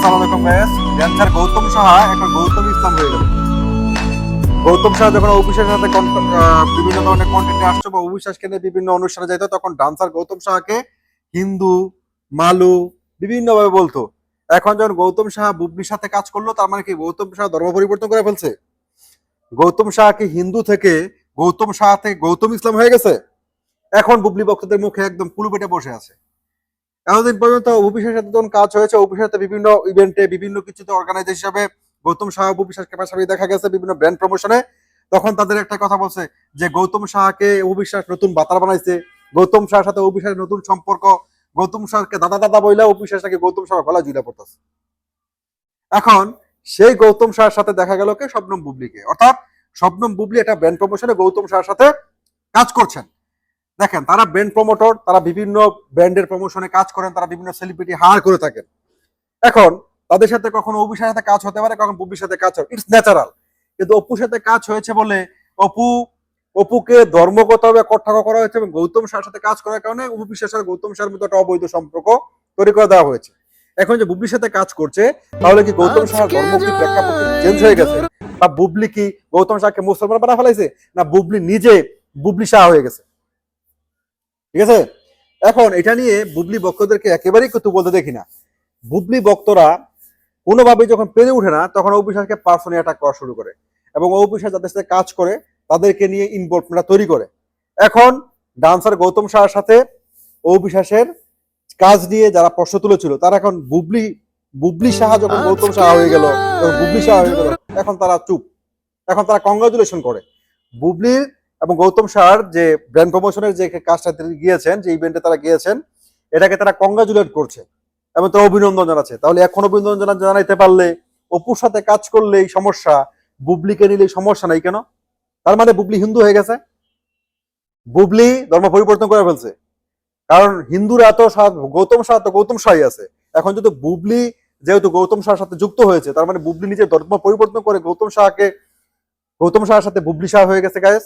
আসসালামু আলাইকুম guys. Dancer Gautam Saha এখন গৌতম ইসলাম হয়ে গেল। গৌতম সাহা যখন অবিশ্বাসের সাথে বিভিন্ন ধরনের কন্টেন্টে আসতো বা অবিশ্বাসকে নিয়ে বিভিন্ন অনুষ্ঠানে যেত, তখন ডান্সার গৌতম সাহাকে হিন্দু, মালু বিভিন্নভাবে বলতো। এখন যখন গৌতম সাহা বুবলির সাথে কাজ করলো, তার মানে কি গৌতম সাহা ধর্ম পরিবর্তন করে ফেলছে? গৌতম সাহা কি হিন্দু থেকে গৌতম সাহা থেকে গৌতম ইসলাম হয়ে গেছে? এখন বুবলি ভক্তদের মুখে একদম কুলুপেটে বসে আছে। এতদিন পর্যন্ত অভিষেকের সাথে যখন কাজ হয়েছে, অভিষেকের সাথে বিভিন্ন ইভেন্টে বিভিন্ন কিছুতে অর্গানাইজার হিসাবে গৌতম সাহা অভিশ্বাসকে পাশাপাশি দেখা গেছে বিভিন্ন ব্র্যান্ড প্রমোশনে। তখন তাদের একটা কথা বলছে যে গৌতম সাহাকে অভিশ্বাস নতুন বাতার বানাইছে, গৌতম সাহার সাথে অভিশ্বাসের নতুন সম্পর্ক, গৌতম সাহাকে দাদা দাদা বইলা অভিশ্বাস নাকি গৌতম সাহা গলা জুড়ে পড়তেছে। এখন সেই গৌতম সাহার সাথে দেখা গেল কে? শবনম বুবলিকে। অর্থাৎ শবনম বুবলি একটা ব্র্যান্ড প্রমোশনে গৌতম সাহার সাথে কাজ করছেন। দেখেন, তারা ব্র্যান্ড প্রমোটর, তারা বিভিন্ন ব্র্যান্ডের প্রমোশনে কাজ করেন, তারা বিভিন্ন সেলিব্রিটি হায়ার করে থাকেন। এখন তাদের সাথে কখনো অপুর সাথে কাজ হতে পারে, কখন বুবলির সাথে কাজ হয়, ইটস ন্যাচারাল। কিন্তু অপুর সাথে কাজ হয়েছে বলে অপু অপুকে ধর্মগতভাবে কটাক্ষ করা হয়েছে এবং গৌতম সাহার সাথে কাজ করার কারণে অপু বিশ্বাসের সাথে গৌতম সাহার মধ্যে একটা অবৈধ সম্পর্ক তৈরি করে দেওয়া হয়েছে। এখন যে বুবলির সাথে কাজ করছে, তাহলে কি গৌতম সাহার ধর্ম কি প্রেক্ষাপট চেঞ্জ হয়ে গেছে? বা বুবলি কি গৌতম সাহাকে মুসলমান বানা ফেলাইছে, না বুবলি নিজে বুবলি সাহা হয়ে গেছে? ঠিক আছে, এখন এটা নিয়ে বুবলি ভক্তদেরকে একেবারেই কিছু বলতে দেখি না। বুবলি ভক্তরা কোনোভাবে যখন পেরে ওঠে না, তখন অবিশ্বাসকে পার্সোনালি অ্যাটাক করা শুরু করে এবং অবিশ্বাস যাদের সাথে কাজ করে তাদেরকে নিয়ে ইনভলভমেন্ট তৈরি করে। এখন ডান্সার গৌতম সাহার সাথে অবিশ্বাসের কাজ নিয়ে যারা প্রশ্ন তুলেছিল, তারা এখন বুবলি সাহা যখন গৌতম সাহা হয়ে গেল, তখন বুবলি সাহা হয়ে গেল, এখন তারা চুপ। এখন তারা কংগ্রাচুলেশন করে বুবলির এবং গৌতম সাহার যে ব্র্যান্ড প্রমোশনের যে কাজটা গিয়েছেন, যে ইভেন্টে তারা গিয়েছেন, এটাকে তারা কংগ্রাচুলেট করছে এবং তারা অভিনন্দন জানাচ্ছে। তাহলে এখন অভিনন্দন জানাইতে পারলে, অপুর সাথে কাজ করলেই সমস্যা, বুবলিকে নিলে সমস্যা নাই কেন? তার মানে বুবলি হিন্দু হয়ে গেছে, বুবলি ধর্ম পরিবর্তন করে ফেলছে। কারণ হিন্দুরা তো গৌতম সাহাই আছে। এখন যদি বুবলি যেহেতু গৌতম সাহার সাথে যুক্ত হয়েছে, তার মানে বুবলি নিজের ধর্ম পরিবর্তন করে গৌতম সাহার সাথে বুবলি সাহা হয়ে গেছে গায়েস।